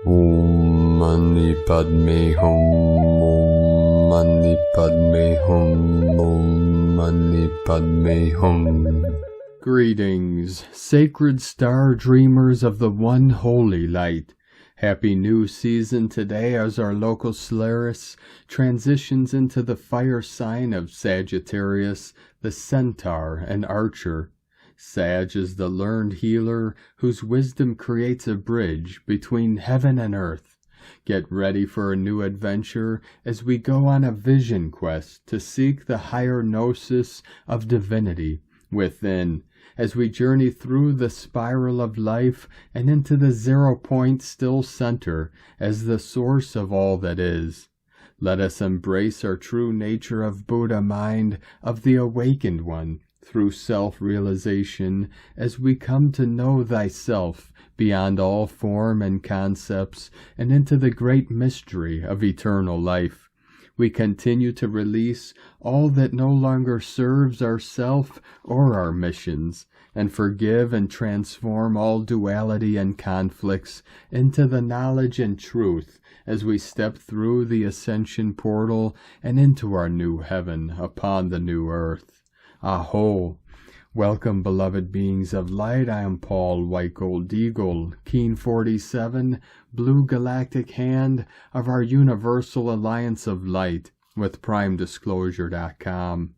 Om Mani Padme Hum. Om Mani Padme Hum. Om Mani Padme Hum. Greetings, sacred star dreamers of the one holy light. Happy new season today as our local Solaris transitions into the fire sign of Sagittarius, the centaur and archer. Sag is the learned healer whose wisdom creates a bridge between heaven and earth. Get ready for a new adventure as we go on a vision quest to seek the higher gnosis of divinity within, as we journey through the spiral of life and into the 0 point still center as the source of all that is. Let us embrace our true nature of Buddha mind, of the awakened one, through self-realization as we come to know thyself beyond all form and concepts and into the great mystery of eternal life. We continue to release all that no longer serves ourself or our missions, and forgive and transform all duality and conflicts into the knowledge and truth as we step through the Ascension portal and into our new heaven upon the new earth. A'ho. Welcome, beloved beings of light. I am Paul, White Gold Eagle, Keen 47, Blue Galactic Hand of our Universal Alliance of Light with PrimeDisclosure.com.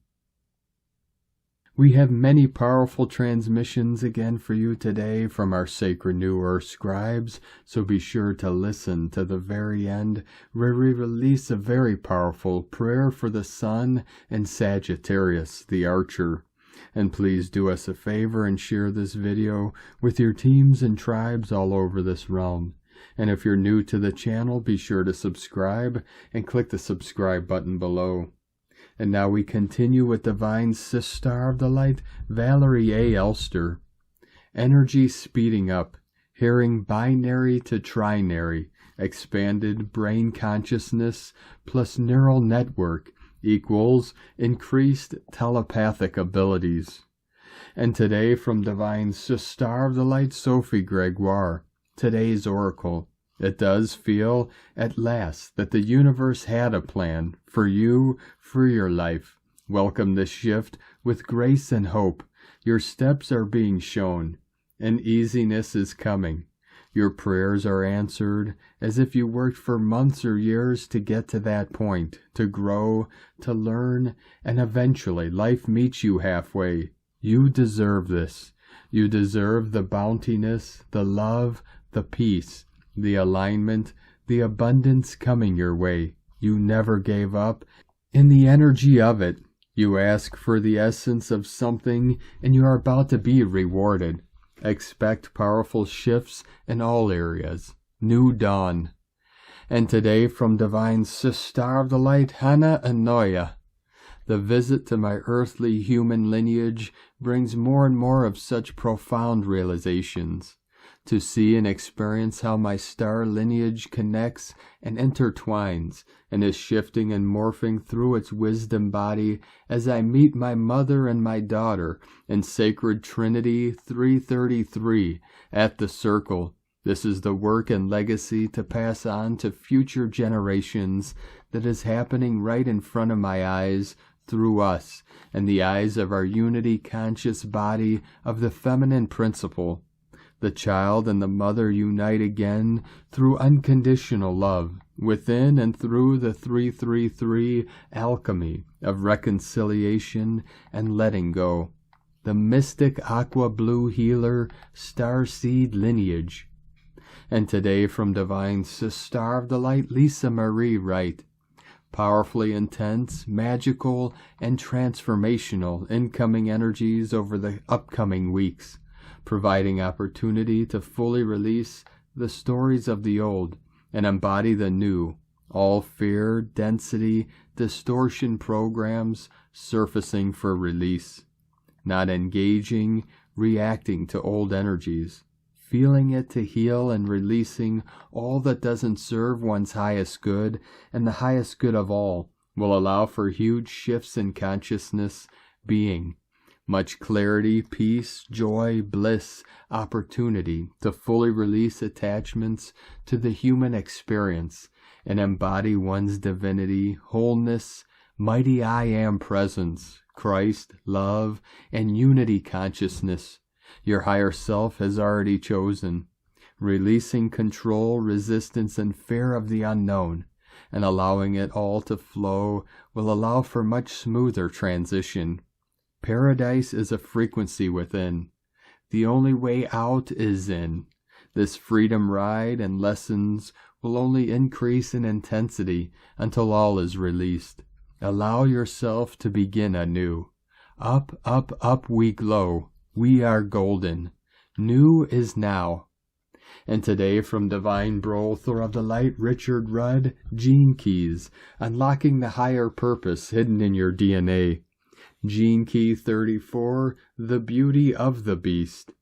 We have many powerful transmissions again for you today from our sacred New Earth scribes, so be sure to listen to the very end where we release a very powerful prayer for the Sun and Sagittarius, the Archer. And please do us a favor and share this video with your teams and tribes all over this realm. And if you're new to the channel, be sure to subscribe and click the subscribe button below. And now we continue with Divine Sister of the Light, Valerie A. Elster. Energy speeding up, hearing binary to trinary, expanded brain consciousness plus neural network equals increased telepathic abilities. And today from Divine Sister of the Light, Sophie Gregoire, today's oracle. It does feel, at last, that the universe had a plan for you, for your life. Welcome this shift with grace and hope. Your steps are being shown, and easiness is coming. Your prayers are answered, as if you worked for months or years to get to that point, to grow, to learn, and eventually life meets you halfway. You deserve this. You deserve the bountiness, the love, the peace, the alignment, the abundance coming your way. You never gave up. In the energy of it, you ask for the essence of something, and you are about to be rewarded. Expect powerful shifts in all areas. New dawn. And today from Divine Sister of the Light, Hannah Anoya. The visit to my earthly human lineage brings more and more of such profound realizations. To see and experience how my star lineage connects and intertwines and is shifting and morphing through its wisdom body as I meet my mother and my daughter in Sacred Trinity 333 at the Circle. This is the work and legacy to pass on to future generations that is happening right in front of my eyes through us and the eyes of our unity conscious body of the feminine principle. The child and the mother unite again through unconditional love, within and through the 333 alchemy of reconciliation and letting go. The mystic Aqua blue healer starseed lineage. And today from Divine Sister of the Light, Lisa Marie Wright. Powerfully intense, magical, and transformational incoming energies over the upcoming weeks, providing opportunity to fully release the stories of the old and embody the new. All fear, density, distortion programs surfacing for release. Not engaging, reacting to old energies. Feeling it to heal and releasing all that doesn't serve one's highest good, and the highest good of all will allow for huge shifts in consciousness being. Much clarity, peace, joy, bliss, opportunity to fully release attachments to the human experience and embody one's divinity, wholeness, mighty I Am presence, Christ, love, and unity consciousness. Your higher self has already chosen. Releasing control, resistance, and fear of the unknown, and allowing it all to flow will allow for much smoother transition. Paradise is a frequency within. The only way out is in. This freedom ride and lessons will only increase in intensity until all is released. Allow yourself to begin anew. Up, up, up we glow. We are golden. New is now. And today from Divine Brother of the Light, Richard Rudd, Gene Keys, unlocking the higher purpose hidden in your DNA. Gene Key 34, The Beauty of the Beast.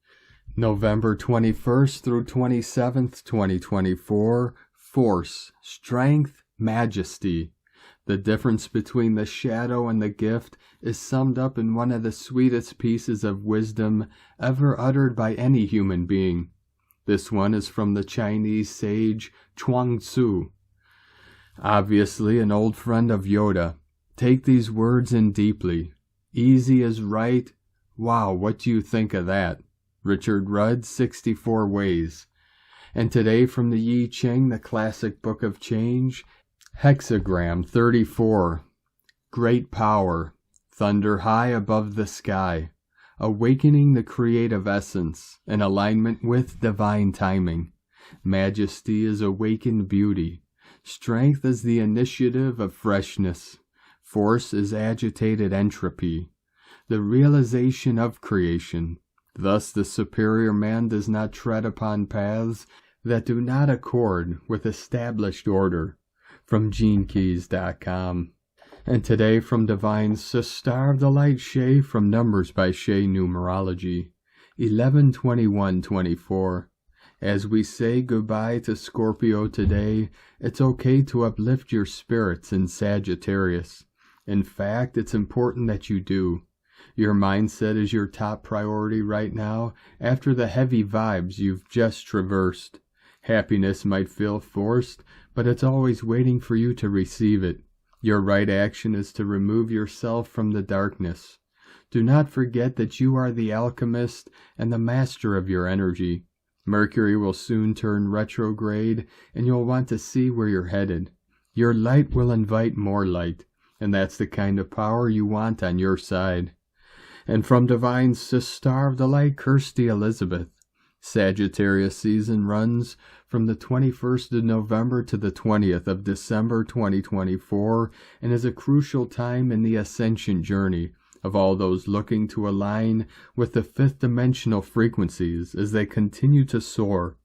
November 21st through 27th, 2024, Force, Strength, Majesty. The difference between the shadow and the gift is summed up in one of the sweetest pieces of wisdom ever uttered by any human being. This one is from the Chinese sage Chuang Tzu, obviously an old friend of Yoda. Take these words in deeply. Easy is right. Wow, what do you think of that? Richard Rudd, 64 Ways. And today from the I Ching, the classic book of change, Hexagram 34. Great power, thunder high above the sky. Awakening the creative essence, in alignment with divine timing. Majesty is awakened beauty. Strength is the initiative of freshness. Force is agitated entropy. The realization of creation. Thus the superior man does not tread upon paths that do not accord with established order. From GeneKeys.com. And today from Divine Star of the Light Shay from Numbers by Shay Numerology, 11/21/24. As we say goodbye to Scorpio today, it's okay to uplift your spirits in Sagittarius. In fact, it's important that you do. Your mindset is your top priority right now after the heavy vibes you've just traversed. Happiness might feel forced, but it's always waiting for you to receive it. Your right action is to remove yourself from the darkness. Do not forget that you are the alchemist and the master of your energy. Mercury will soon turn retrograde, and you'll want to see where you're headed. Your light will invite more light, and that's the kind of power you want on your side. And from Divine Star of the Light, Kirsty Elizabeth. Sagittarius season runs from the 21st of November to the 20th of December 2024 and is a crucial time in the Ascension journey of all those looking to align with the fifth dimensional frequencies as they continue to soar.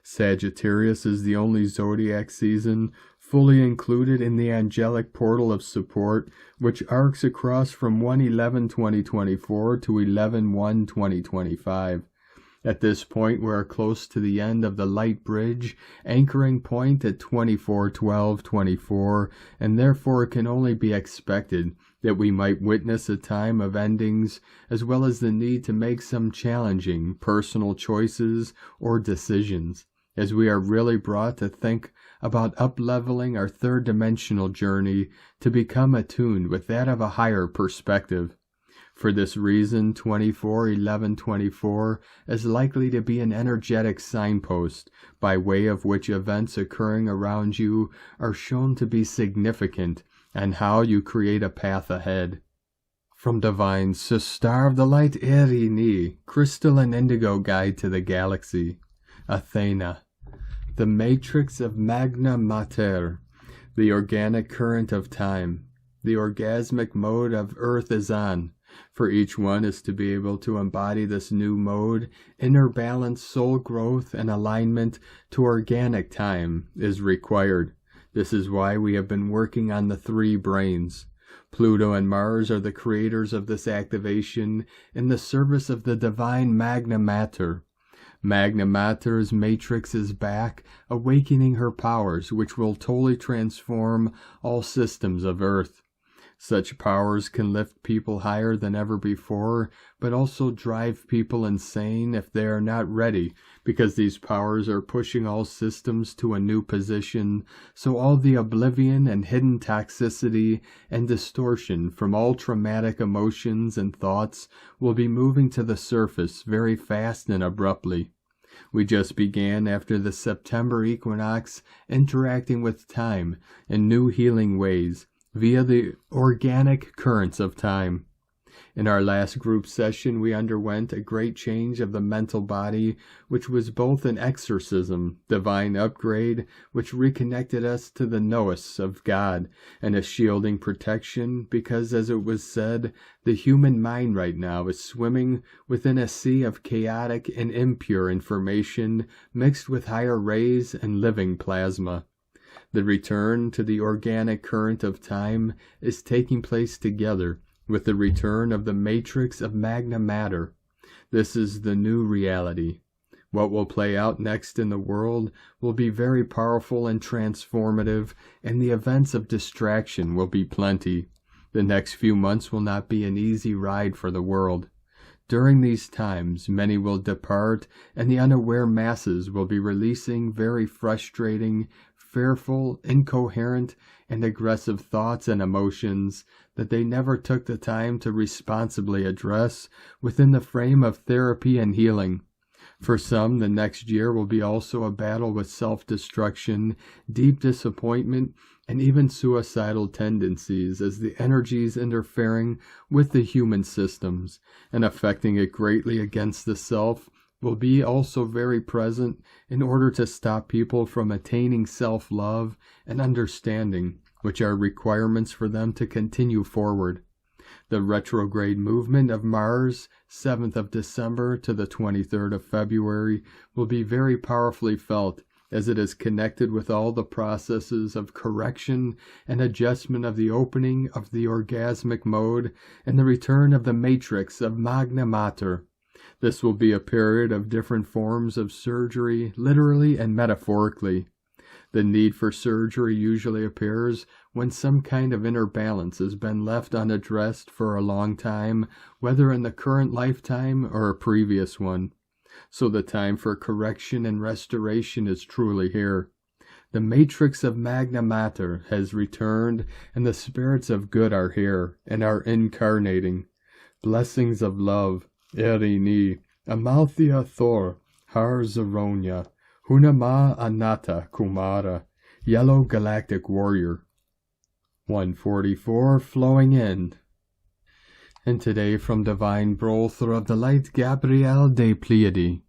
Sagittarius is the only zodiac season fully included in the angelic portal of support, which arcs across from 1/11/2024 to 11/1/2025. At this point, we are close to the end of the light bridge, anchoring point at 24/12/24, and therefore it can only be expected that we might witness a time of endings, as well as the need to make some challenging personal choices or decisions, as we are really brought to think about up-leveling our third-dimensional journey to become attuned with that of a higher perspective. For this reason, 24/11/24 is likely to be an energetic signpost by way of which events occurring around you are shown to be significant and how you create a path ahead. From Divine Star of the Light, Erini, Crystal and Indigo Guide to the Galaxy, Athena. The matrix of Magna Mater, the organic current of time. The orgasmic mode of Earth is on. For each one is to be able to embody this new mode, inner balance, soul growth, and alignment to organic time is required. This is why we have been working on the three brains. Pluto and Mars are the creators of this activation in the service of the divine Magna Mater. Magna Mater's matrix is back, awakening her powers, which will totally transform all systems of Earth. Such powers can lift people higher than ever before, but also drive people insane if they are not ready, because these powers are pushing all systems to a new position, so all the oblivion and hidden toxicity and distortion from all traumatic emotions and thoughts will be moving to the surface very fast and abruptly. We just began after the September equinox interacting with time in new healing ways via the organic currents of time. In our last group session, we underwent a great change of the mental body, which was both an exorcism, divine upgrade, which reconnected us to the nous of God, and a shielding protection, because, as it was said, the human mind right now is swimming within a sea of chaotic and impure information mixed with higher rays and living plasma. The return to the organic current of time is taking place together with the return of the matrix of magna matter. This is the new reality. What will play out next in the world will be very powerful and transformative, and the events of distraction will be plenty. The next few months will not be an easy ride for the world. During these times, many will depart, and the unaware masses will be releasing very frustrating, fearful, incoherent, and aggressive thoughts and emotions that they never took the time to responsibly address within the frame of therapy and healing. For some, the next year will be also a battle with self-destruction, deep disappointment, and even suicidal tendencies as the energies interfering with the human systems and affecting it greatly against the self will be also very present in order to stop people from attaining self-love and understanding, which are requirements for them to continue forward. The retrograde movement of Mars, 7th of December to the 23rd of February, will be very powerfully felt, as it is connected with all the processes of correction and adjustment of the opening of the orgasmic mode and the return of the matrix of magna mater. This will be a period of different forms of surgery, literally and metaphorically. The need for surgery usually appears when some kind of inner balance has been left unaddressed for a long time, whether in the current lifetime or a previous one. So the time for correction and restoration is truly here. The matrix of magna mater has returned, and the spirits of good are here and are incarnating. Blessings of love, Erini, Amalthea Thor, Har Zaronia, Hunama Anata Kumara, Yellow Galactic Warrior. 144 flowing in. And today from Divine Brother of the Light Gabriel de Pleiade,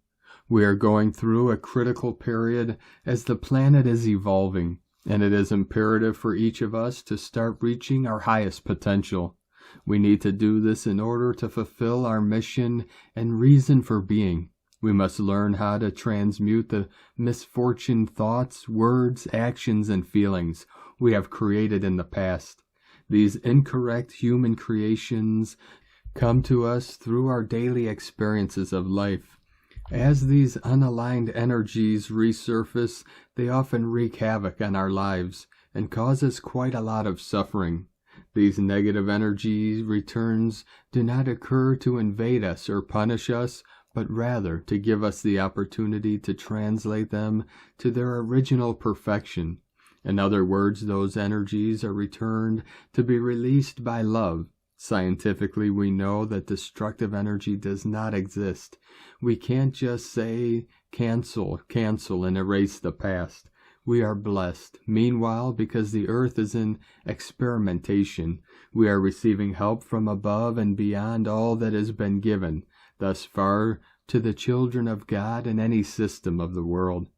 we are going through a critical period as the planet is evolving, and it is imperative for each of us to start reaching our highest potential. We need to do this in order to fulfill our mission and reason for being. We must learn how to transmute the misfortune thoughts, words, actions, and feelings we have created in the past. These incorrect human creations come to us through our daily experiences of life. As these unaligned energies resurface, they often wreak havoc on our lives and cause us quite a lot of suffering. These negative energy returns do not occur to invade us or punish us, but rather to give us the opportunity to translate them to their original perfection. In other words, those energies are returned to be released by love. Scientifically, we know that destructive energy does not exist. We can't just say, cancel, and erase the past. We are blessed. Meanwhile, because the earth is in experimentation, we are receiving help from above and beyond all that has been given thus far to the children of God in any system of the world.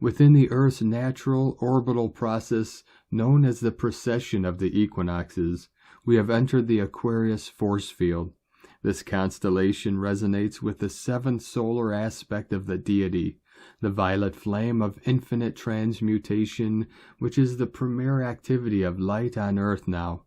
Within the Earth's natural orbital process known as the precession of the equinoxes, we have entered the Aquarius force field. This constellation resonates with the seventh solar aspect of the deity, the violet flame of infinite transmutation, which is the premier activity of light on Earth now.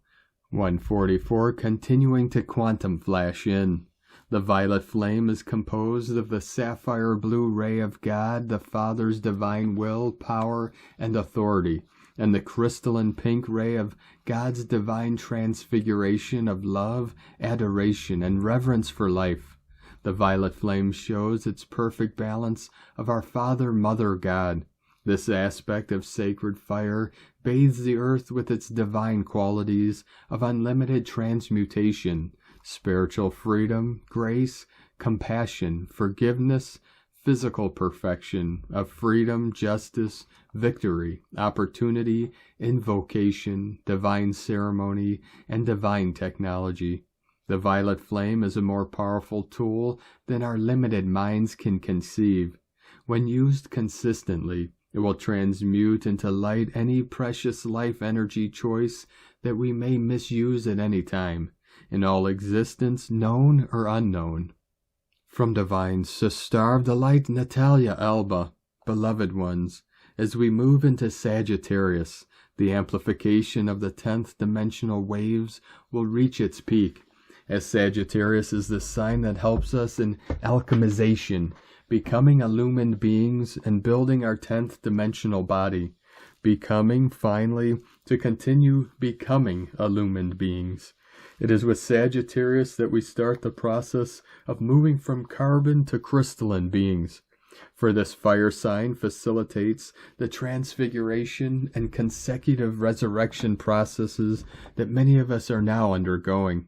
144 continuing to quantum flash in. The violet flame is composed of the sapphire blue ray of God, the Father's divine will, power, and authority, and the crystalline pink ray of God's divine transfiguration of love, adoration, and reverence for life. The violet flame shows its perfect balance of our Father, Mother, God. This aspect of sacred fire bathes the earth with its divine qualities of unlimited transmutation, spiritual freedom, grace, compassion, forgiveness, physical perfection, of freedom, justice, victory, opportunity, invocation, divine ceremony, and divine technology. The violet flame is a more powerful tool than our limited minds can conceive. When used consistently, it will transmute into light any precious life energy choice that we may misuse at any time, in all existence, known or unknown. From Divine Sister of the Light Natalia Alba, beloved ones, as we move into Sagittarius, the amplification of the 10th dimensional waves will reach its peak, as Sagittarius is the sign that helps us in alchemization, becoming illumined beings and building our 10th dimensional body, becoming, finally, to continue becoming illumined beings. It is with Sagittarius that we start the process of moving from carbon to crystalline beings. For this fire sign facilitates the transfiguration and consecutive resurrection processes that many of us are now undergoing.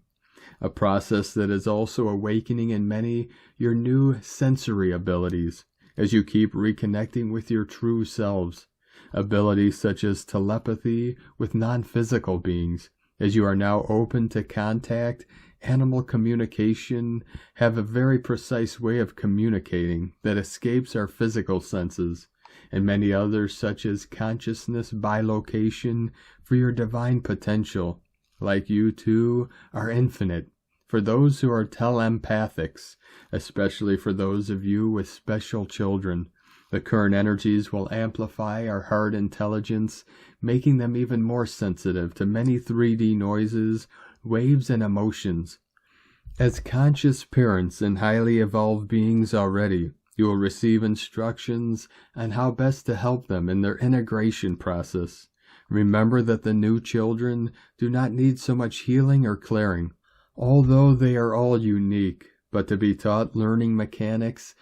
A process that is also awakening in many your new sensory abilities as you keep reconnecting with your true selves. Abilities such as telepathy with non-physical beings, as you are now open to contact, animal communication, have a very precise way of communicating that escapes our physical senses, and many others such as consciousness bilocation for your divine potential. Like you too, are infinite. For those who are telepathics, especially for those of you with special children, the current energies will amplify our heart intelligence, making them even more sensitive to many 3D noises, waves, and emotions. As conscious parents and highly evolved beings already, you will receive instructions on how best to help them in their integration process. Remember that the new children do not need so much healing or clearing, although they are all unique, but to be taught learning mechanics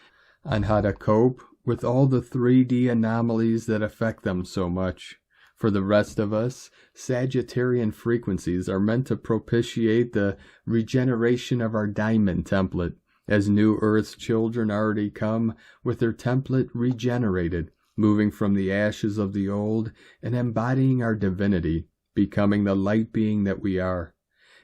on how to cope with all the 3D anomalies that affect them so much. For the rest of us, Sagittarian frequencies are meant to propitiate the regeneration of our diamond template, as new Earth's children already come with their template regenerated, moving from the ashes of the old and embodying our divinity, becoming the light being that we are.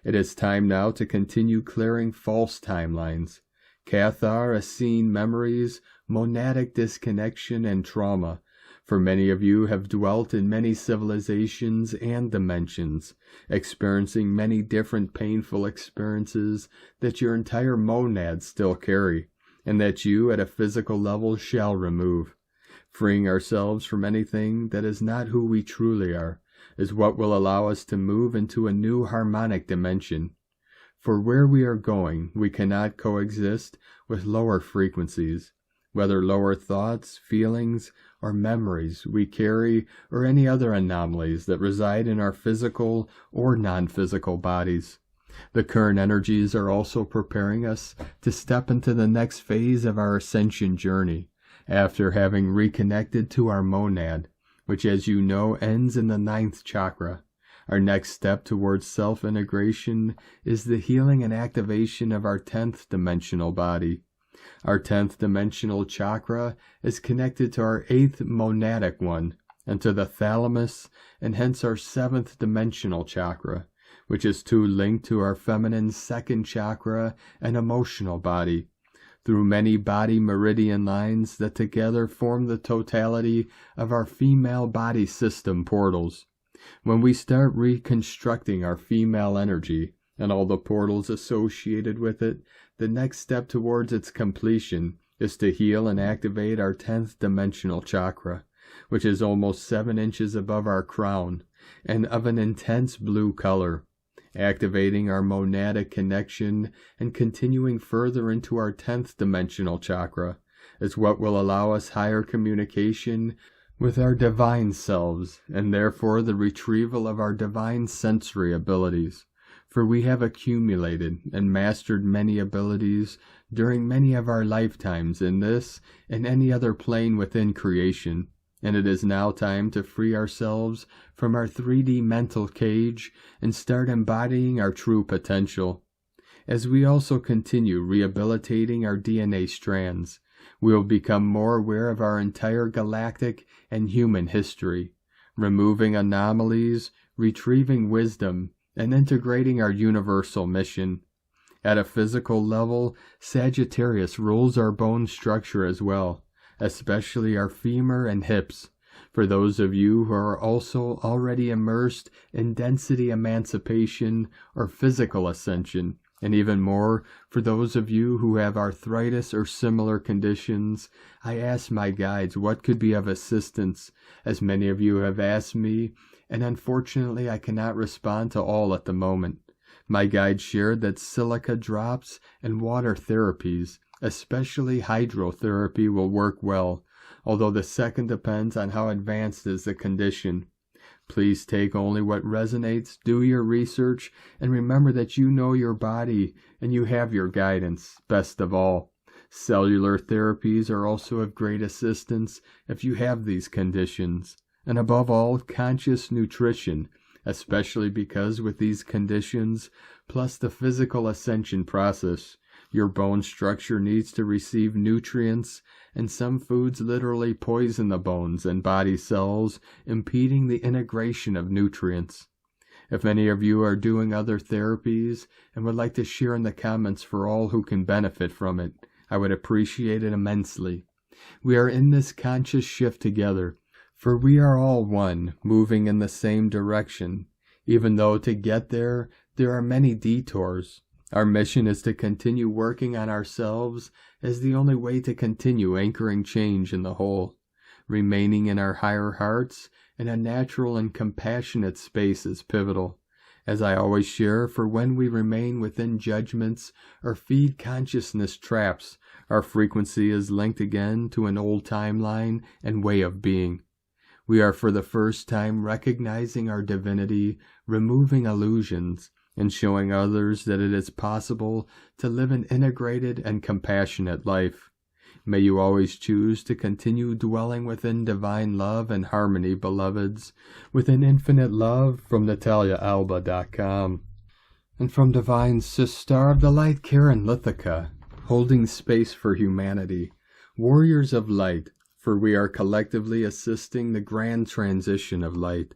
It is time now to continue clearing false timelines, cathar, ascene memories, monadic disconnection, and trauma. For many of you have dwelt in many civilizations and dimensions, experiencing many different painful experiences that your entire monads still carry, and that you at a physical level shall remove. Freeing ourselves from anything that is not who we truly are is what will allow us to move into a new harmonic dimension. For where we are going, we cannot coexist with lower frequencies, whether lower thoughts, feelings, or memories we carry, or any other anomalies that reside in our physical or non-physical bodies. The current energies are also preparing us to step into the next phase of our ascension journey, after having reconnected to our monad, which, as you know, ends in the 9th chakra. Our next step towards self-integration is the healing and activation of our 10th dimensional body. Our 10th dimensional chakra is connected to our 8th monadic one, and to the thalamus, and hence our 7th dimensional chakra, which is too linked to our feminine 2nd chakra and emotional body, through many body meridian lines that together form the totality of our female body system portals. When we start reconstructing our female energy and all the portals associated with it, the next step towards its completion is to heal and activate our 10th dimensional chakra, which is almost 7 inches above our crown and of an intense blue color. Activating our monadic connection and continuing further into our 10th dimensional chakra is what will allow us higher communication with our divine selves, and therefore the retrieval of our divine sensory abilities. For we have accumulated and mastered many abilities during many of our lifetimes in this and any other plane within creation, and it is now time to free ourselves from our 3D mental cage and start embodying our true potential. As we also continue rehabilitating our DNA strands, we will become more aware of our entire galactic and human history, removing anomalies, retrieving wisdom, and integrating our universal mission. At a physical level, Sagittarius rules our bone structure as well, especially our femur and hips. For those of you who are also already immersed in density emancipation or physical ascension, and even more for those of you who have arthritis or similar conditions, I ask my guides what could be of assistance, as many of you have asked me, and unfortunately I cannot respond to all at the moment. My guides shared that silica drops and water therapies, especially hydrotherapy, will work well, although the second depends on how advanced is the condition. Please take only what resonates, do your research, and remember that you know your body and you have your guidance. Best of all, cellular therapies are also of great assistance if you have these conditions. And above all, conscious nutrition, especially because with these conditions, plus the physical ascension process, your bone structure needs to receive nutrients, and some foods literally poison the bones and body cells, impeding the integration of nutrients. If any of you are doing other therapies and would like to share in the comments for all who can benefit from it, I would appreciate it immensely. We are in this conscious shift together, for we are all one, moving in the same direction, even though to get there are many detours. Our mission is to continue working on ourselves as the only way to continue anchoring change in the whole. Remaining in our higher hearts in a natural and compassionate space is pivotal. As I always share, for when we remain within judgments or feed consciousness traps, our frequency is linked again to an old timeline and way of being. We are for the first time recognizing our divinity, removing illusions, and showing others that it is possible to live an integrated and compassionate life. May you always choose to continue dwelling within divine love and harmony, beloveds, within infinite love. From NataliaAlba.com. And from Divine Sister of the Light, Karen Lithica, holding space for humanity, warriors of light, for we are collectively assisting the grand transition of light.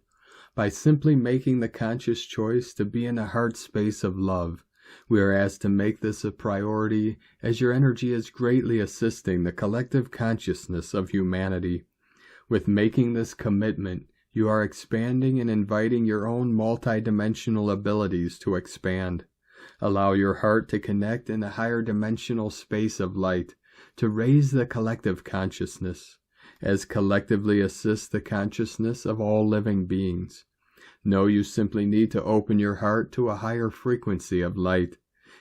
By simply making the conscious choice to be in a heart space of love, we are asked to make this a priority, as your energy is greatly assisting the collective consciousness of humanity. With making this commitment, you are expanding and inviting your own multidimensional abilities to expand. Allow your heart to connect in a higher dimensional space of light, to raise the collective consciousness, as collectively assists the consciousness of all living beings. Know you simply need to open your heart to a higher frequency of light.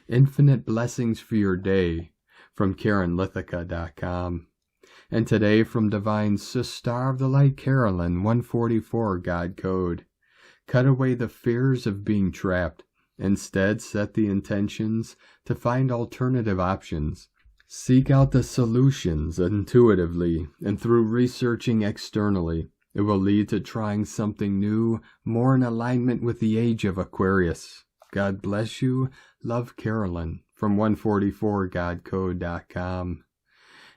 Infinite blessings for your day. From KarenLithica.com. And today from Divine Sister of the Light, Carolyn, 144 God Code. Cut away the fears of being trapped. Instead, set the intentions to find alternative options. Seek out the solutions intuitively and through researching externally. It will lead to trying something new, more in alignment with the age of Aquarius. God bless you. Love, Carolyn. From 144godcode.com.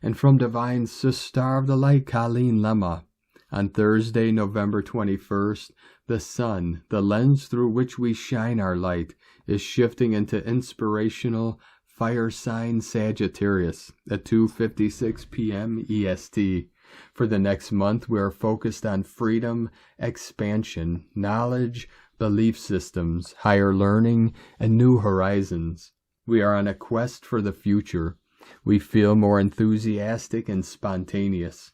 And from Divine Sister of the Light, Colleen Lemma. On Thursday, November 21st, the sun, the lens through which we shine our light, is shifting into inspirational fire sign Sagittarius at 2:56 p.m. EST. For the next month, we are focused on freedom, expansion, knowledge, belief systems, higher learning, and new horizons. We are on a quest for the future. We feel more enthusiastic and spontaneous.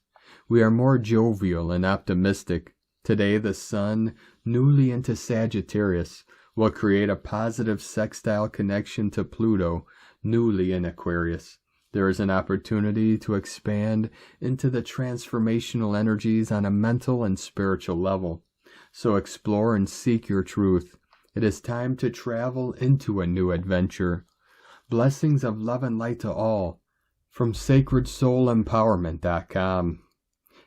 We are more jovial and optimistic. Today, the sun, newly into Sagittarius, will create a positive sextile connection to Pluto, newly in Aquarius. There is an opportunity to expand into the transformational energies on a mental and spiritual level. So explore and seek your truth. It is time to travel into a new adventure. Blessings of love and light to all from SacredSoulEmpowerment.com.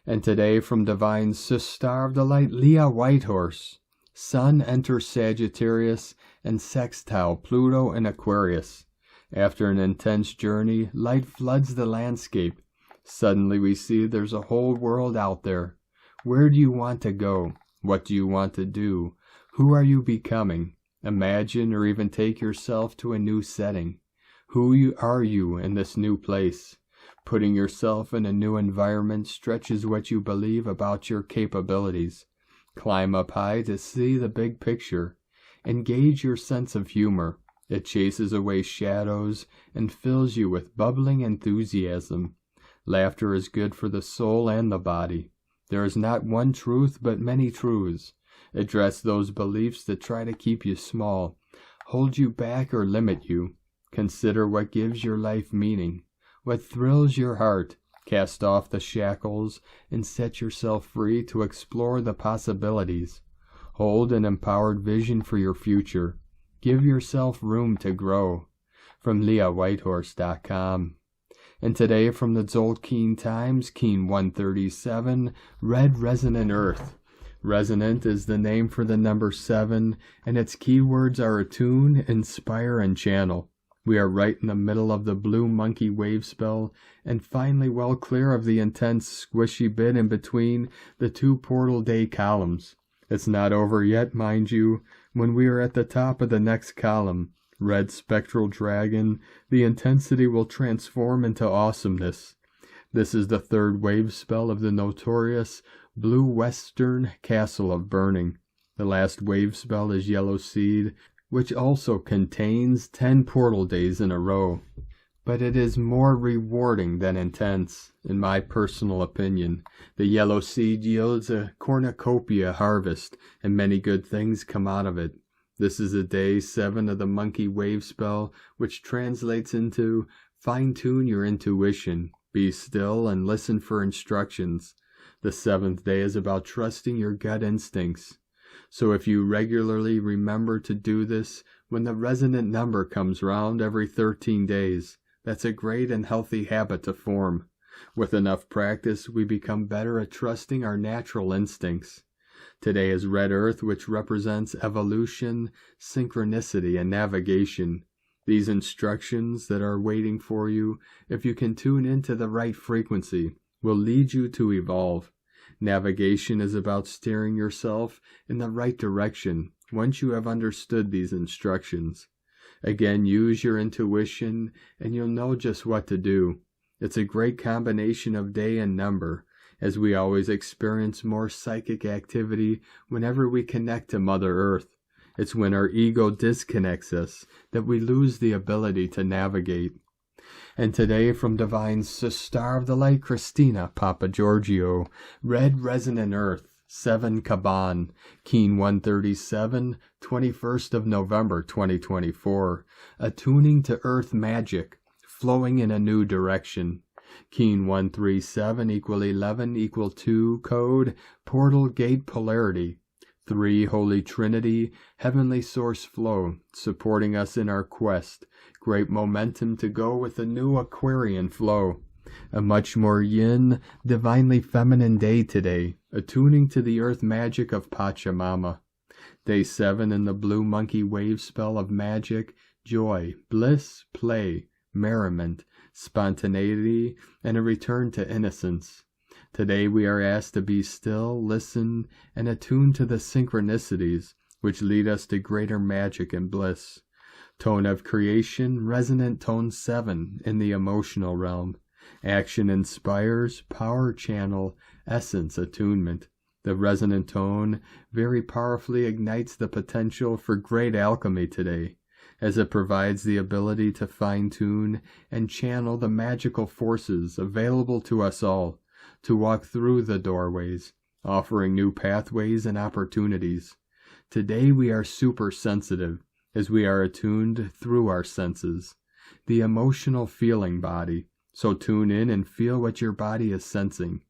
And today from Divine Sister of the Light, Leah Whitehorse. Sun enters Sagittarius and sextile Pluto and Aquarius. After an intense journey, light floods the landscape. Suddenly we see there's a whole world out there. Where do you want to go? What do you want to do? Who are you becoming? Imagine or even take yourself to a new setting. Who are you in this new place? Putting yourself in a new environment stretches what you believe about your capabilities. Climb up high to see the big picture. Engage your sense of humor. It chases away shadows and fills you with bubbling enthusiasm. Laughter is good for the soul and the body. There is not one truth but many truths. Address those beliefs that try to keep you small, hold you back or limit you. Consider what gives your life meaning, what thrills your heart. Cast off the shackles and set yourself free to explore the possibilities. Hold an empowered vision for your future. Give yourself room to grow. From LeahWhitehorse.com. And today from the Tzolk'in Times, Keen 137, Red Resonant Earth. Resonant is the name for the number 7, and its keywords are attune, inspire, and channel. We are right in the middle of the blue monkey wave spell, and finally well clear of the intense squishy bit in between the two portal day columns. It's not over yet, mind you. When we are at the top of the next column, Red Spectral Dragon, the intensity will transform into awesomeness. This is the third wave spell of the notorious Blue Western Castle of Burning. The last wave spell is Yellow Seed, which also contains 10 portal days in a row. But it is more rewarding than intense, in my personal opinion. The Yellow Seed yields a cornucopia harvest, and many good things come out of it. This is a day 7 of the monkey wave spell, which translates into fine-tune your intuition, be still, and listen for instructions. The 7th day is about trusting your gut instincts. So if you regularly remember to do this, when the resonant number comes round every 13 days, that's a great and healthy habit to form. With enough practice, we become better at trusting our natural instincts. Today is Red Earth, which represents evolution, synchronicity, and navigation. These instructions that are waiting for you, if you can tune into the right frequency, will lead you to evolve. Navigation is about steering yourself in the right direction once you have understood these instructions. Again, use your intuition and you'll know just what to do. It's a great combination of day and number, as we always experience more psychic activity whenever we connect to Mother Earth. It's when our ego disconnects us that we lose the ability to navigate. And today from Divine Sister of the Light, Christina Papa Giorgio, Red Resonant Earth, 7 Kaban, Keen 137, 21st of November 2024, Attuning to Earth Magic, Flowing in a New Direction. Keen 137 = 11 = 2 code, Portal Gate Polarity. 3 Holy Trinity, Heavenly Source Flow, supporting us in our quest. Great momentum to go with the new Aquarian flow. A much more yin, divinely feminine day today, attuning to the earth magic of Pachamama. Day 7 in the blue monkey wave spell of magic, joy, bliss, play, merriment, spontaneity, and a return to innocence. Today we are asked to be still, listen, and attune to the synchronicities which lead us to greater magic and bliss. Tone of creation, resonant tone 7 in the emotional realm. Action inspires, power channel, essence attunement. The resonant tone very powerfully ignites the potential for great alchemy today, as it provides the ability to fine-tune and channel the magical forces available to us all, to walk through the doorways, offering new pathways and opportunities. Today we are super sensitive, as we are attuned through our senses. The emotional feeling body, So tune in and feel what your body is sensing.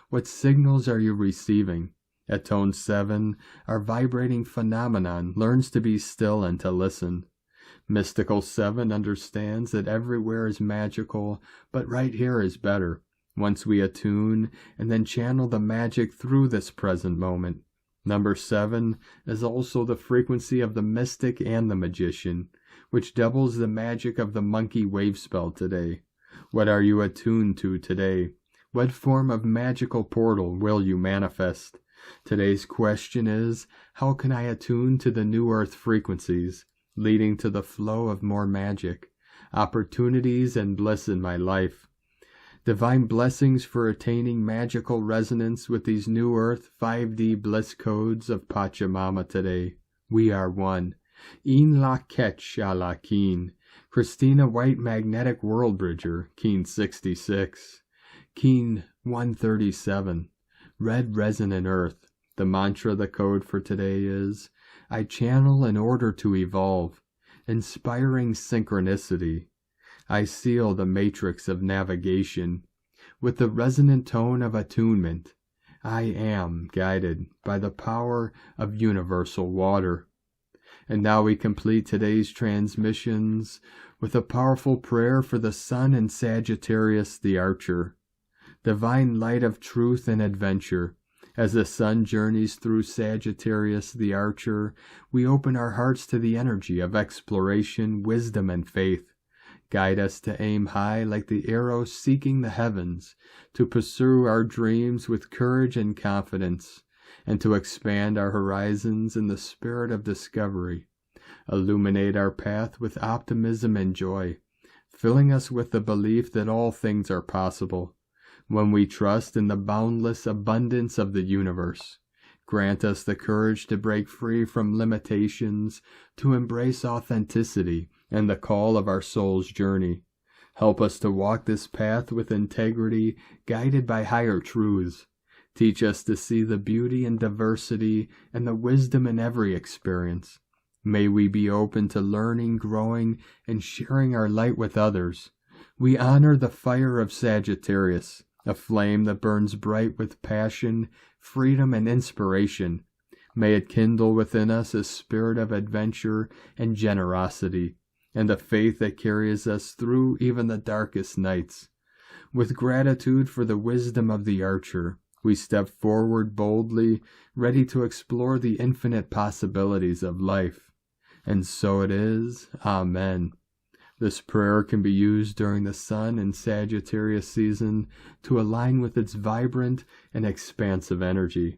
What signals are you receiving? At tone 7, our vibrating phenomenon learns to be still and to listen. Mystical 7 understands that everywhere is magical, but right here is better. Once we attune and then channel the magic through this present moment. Number 7 is also the frequency of the mystic and the magician, which doubles the magic of the monkey wave spell today. What are you attuned to today? What form of magical portal will you manifest? Today's question is, how can I attune to the new earth frequencies, leading to the flow of more magic, opportunities, and bliss in my life? Divine blessings for attaining magical resonance with these new earth 5D bliss codes of Pachamama today. We are one. In la ketch a la keen. Christina White Magnetic World Bridger, Keen 66. Keen 137. Red Resonant Earth. The mantra, the code for today is, I channel in order to evolve. Inspiring synchronicity. I seal the matrix of navigation. With the resonant tone of attunement, I am guided by the power of universal water. And now we complete today's transmissions with a powerful prayer for the sun and Sagittarius the Archer. Divine light of truth and adventure. As the sun journeys through Sagittarius the Archer, we open our hearts to the energy of exploration, wisdom, and faith. Guide us to aim high like the arrow seeking the heavens, to pursue our dreams with courage and confidence, and to expand our horizons in the spirit of discovery. Illuminate our path with optimism and joy, filling us with the belief that all things are possible. When we trust in the boundless abundance of the universe, grant us the courage to break free from limitations, to embrace authenticity and the call of our soul's journey. Help us to walk this path with integrity, guided by higher truths. Teach us to see the beauty and diversity and the wisdom in every experience. May we be open to learning, growing, and sharing our light with others. We honor the fire of Sagittarius, a flame that burns bright with passion, freedom, and inspiration. May it kindle within us a spirit of adventure and generosity, and a faith that carries us through even the darkest nights. With gratitude for the wisdom of the Archer, we step forward boldly, ready to explore the infinite possibilities of life. And so it is. Amen. This prayer can be used during the Sun and Sagittarius season to align with its vibrant and expansive energy.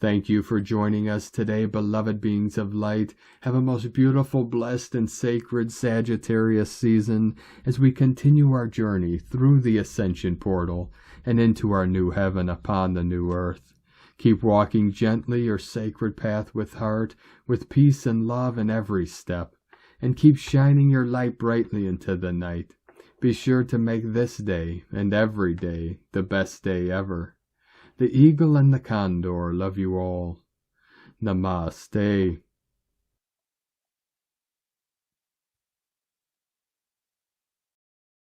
Thank you for joining us today, beloved beings of light. Have a most beautiful, blessed, and sacred Sagittarius season as we continue our journey through the Ascension portal and into our new heaven upon the new earth. Keep walking gently your sacred path with heart, with peace and love in every step, and keep shining your light brightly into the night. Be sure to make this day and every day the best day ever. The eagle and the condor love you all. Namaste.